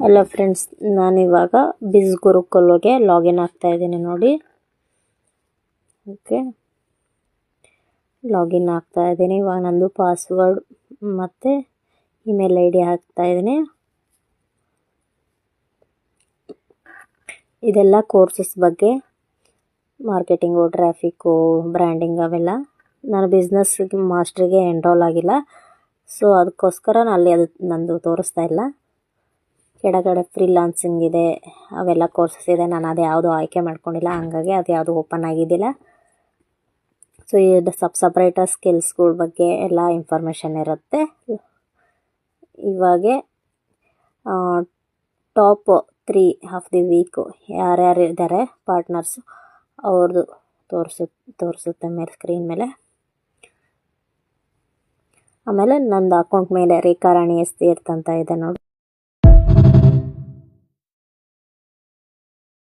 Hello friends, ನಾನಿವಾಗ ಬಿಸ್ ಗುರುಕುಲ್ಗೆ login ಆಗ್ತಾ ಇದ್ದೀನಿ ನೋಡಿ. ಓಕೆ, ಲಾಗಿನ್ ಆಗ್ತಾ ಇದ್ದೀನಿ. ಇವಾಗ ನಂದು ಪಾಸ್ವರ್ಡ್ ಮತ್ತು ಇಮೇಲ್ ಐ ಡಿ ಹಾಕ್ತಾ ಇದ್ದೀನಿ. ಇದೆಲ್ಲ ಕೋರ್ಸಸ್ ಬಗ್ಗೆ, ಮಾರ್ಕೆಟಿಂಗು, ಟ್ರಾಫಿಕ್ಕು, ಬ್ರ್ಯಾಂಡಿಂಗ್ ಅವೆಲ್ಲ. ನಾನು ಬಿಸ್ನೆಸ್ ಮಾಸ್ಟ್ರಿಗೆ ಎನ್ರೋಲ್ ಆಗಿಲ್ಲ, ಸೊ ಅದಕ್ಕೋಸ್ಕರ ಅಲ್ಲಿ ಅದು ನಂದು ತೋರಿಸ್ತಾ ಇಲ್ಲ. ಕೆಳಗಡೆ ಫ್ರೀಲಾನ್ಸಿಂಗ್ ಇದೆ, ಅವೆಲ್ಲ ಕೋರ್ಸಸ್ ಇದೆ. ನಾನು ಅದು ಯಾವುದು ಆಯ್ಕೆ ಮಾಡ್ಕೊಂಡಿಲ್ಲ, ಹಾಗಾಗಿ ಅದು ಯಾವುದು ಓಪನ್ ಆಗಿದ್ದಿಲ್ಲ. ಸೊ ಇದು ಸಪ್ರೇಟಾಗಿ ಸ್ಕಿಲ್ಸ್ಗಳ ಬಗ್ಗೆ ಎಲ್ಲ ಇನ್ಫಾರ್ಮೇಷನ್ ಇರುತ್ತೆ. ಇವಾಗ ಟಾಪ್ 3 ಆಫ್ ದಿ ವೀಕು ಯಾರ್ಯಾರು ಇದ್ದಾರೆ ಪಾರ್ಟ್ನರ್ಸು ಅವ್ರದ್ದು ತೋರಿಸುತ್ತೆ ಮೇಲೆ ಸ್ಕ್ರೀನ್ ಮೇಲೆ. ಆಮೇಲೆ ನಂದು ಅಕೌಂಟ್ ಮೇಲೆ ರೇಖಾ ರಾಣಿ ಎಸ್ ತೀರ್ಥ ಅಂತ ಇದೆ ನೋಡಿ.